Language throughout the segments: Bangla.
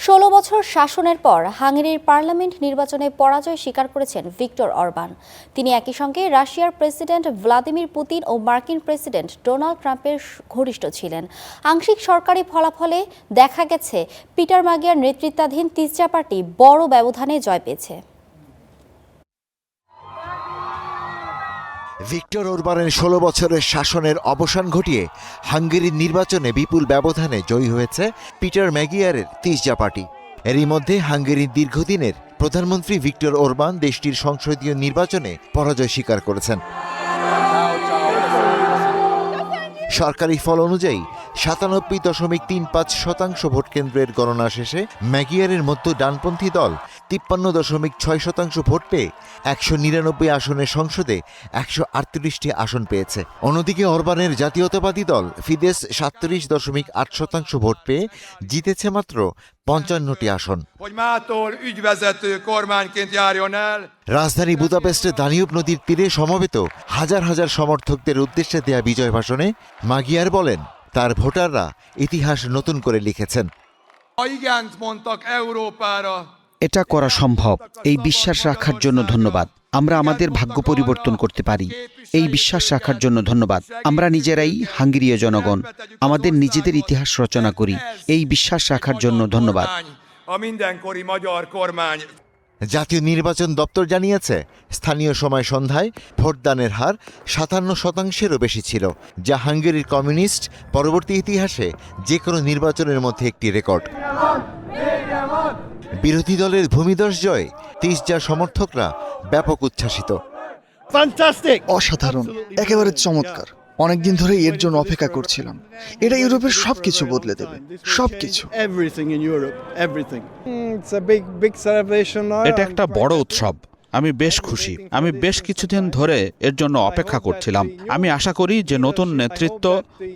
১৬ বছর শাসনের পর হাঙ্গেরির পার্লামেন্ট নির্বাচনে পরাজয় স্বীকার করেছেন ভিক্টর অরবান। তিনি একই সঙ্গে রাশিয়ার প্রেসিডেন্ট ভ্লাদিমির পুতিন ও মার্কিন প্রেসিডেন্ট ডোনাল্ড ট্রাম্পের ঘনিষ্ঠ ছিলেন। আংশিক সরকারি ফলাফলে দেখা গেছে পিটার মাগিয়ার নেতৃত্বাধীন তিস্রা পার্টি বড় ব্যবধানে জয় পেয়েছে। ভিক্টর ওরবানের ১৬ বছরের শাসনের অবসান ঘটিয়ে হাঙ্গেরির নির্বাচনে বিপুল ব্যবধানে জয়ী হয়েছে পিটার ম্যাগিয়ারের তিস্রা পার্টি। এরই মধ্যে হাঙ্গেরির দীর্ঘদিনের প্রধানমন্ত্রী ভিক্টর ওরবান দেশটির সংসদীয় নির্বাচনে পরাজয় স্বীকার করেছেন। সরকারি ফল অনুযায়ী ৯৭.৩৫% ভোট কেন্দ্রের গণনা শেষে ম্যাগিয়ারের মধ্য ডানপন্থী দল ৫৩.৬% ভোট পেয়ে ১৯৯ আসনের সংসদে ১৩৮টি আসন পেয়েছে। অন্যদিকে অরবানের জাতীয়তাবাদী দল ফিদেস ৩৭.৮% ভোট পেয়ে জিতেছে মাত্র ৫৫টি আসন। রাজধানী বুদাপেস্টে দানিউব নদীর তীরে সমবেত হাজার হাজার সমর্থকদের উদ্দেশ্যে দেয়া বিজয় ভাষণে মাগিয়ার বলেন, তার ভোটাররা ইতিহাস নতুন করে লিখেছেন। এটা করা সম্ভব। এই বিশ্বাস রাখার জন্য ধন্যবাদ। আমরা আমাদের ভাগ্য পরিবর্তন করতে পারি। এই বিশ্বাস রাখার জন্য ধন্যবাদ। আমরা নিজেরাই হাঙ্গেরীয় জনগণ, আমাদের নিজেদের ইতিহাস রচনা করি। এই বিশ্বাস রাখার জন্য ধন্যবাদ। জাতীয় নির্বাচন দপ্তর জানিয়েছে, স্থানীয় সময় সন্ধ্যায় ভোটদানের হার ৫৭%-এরও বেশি ছিল, যা হাঙ্গেরির কমিউনিস্ট পরবর্তী ইতিহাসে যে কোনো নির্বাচনের মধ্যে একটি রেকর্ড। বিরোধী দলের ভূমিধস জয়ে তিস্রা সমর্থকরা ব্যাপক উচ্ছ্বাসিত। অসাধারণ, একেবারে চমৎকার। অনেকদিন ধরে এর জন্য অপেক্ষা করছিলাম। এটা ইউরোপের সবকিছু বদলে দেবে, সবকিছু। এটা একটা বড় উৎসব। আমি বেশ খুশি। আমি বেশ কিছুদিন ধরে এর জন্য অপেক্ষা করছিলাম। আমি আশা করি যে নতুন নেতৃত্ব,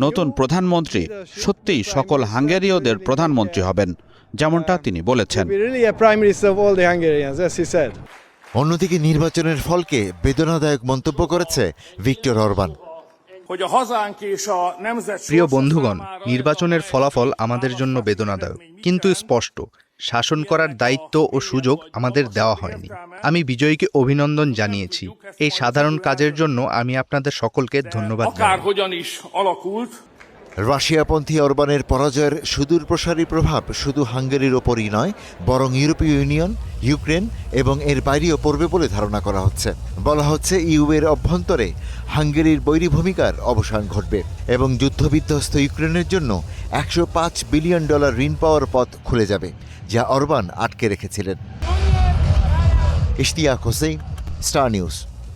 নতুন প্রধানমন্ত্রী সত্যিই সকল হাঙ্গেরীয়দের প্রধানমন্ত্রী হবেন, যেমনটা তিনি বলেছেন। অন্যদিকে নির্বাচনের ফলকে বেদনাদায়ক মন্তব্য করেছে ভিক্টর অরবান। প্রিয় বন্ধুগণ, নির্বাচনের ফলাফল আমাদের জন্য বেদনাদায়ক, কিন্তু স্পষ্ট। শাসন করার দায়িত্ব ও সুযোগ আমাদের দেওয়া হয়নি। আমি বিজয়ীকে অভিনন্দন জানিয়েছি। এই সাধারণ কাজের জন্য আমি আপনাদের সকলকে ধন্যবাদ জানাই। রাশিয়াপন্থী অরবানের পরাজয়ের সুদূরপ্রসারী প্রভাব শুধু হাঙ্গেরির ওপরই নয়, বরং ইউরোপীয় ইউনিয়ন, ইউক্রেন এবং এর বাইরেও পড়বে বলে ধারণা করা হচ্ছে। বলা হচ্ছে ইউএর অভ্যন্তরে হাঙ্গেরির বৈরী ভূমিকার অবসান ঘটবে এবং যুদ্ধবিধ্বস্ত ইউক্রেনের জন্য $১০৫ বিলিয়ন ঋণ পাওয়ার পথ খুলে যাবে, যা অরবান আটকে রেখেছিলেন। Ishtiaq Hossain, star news.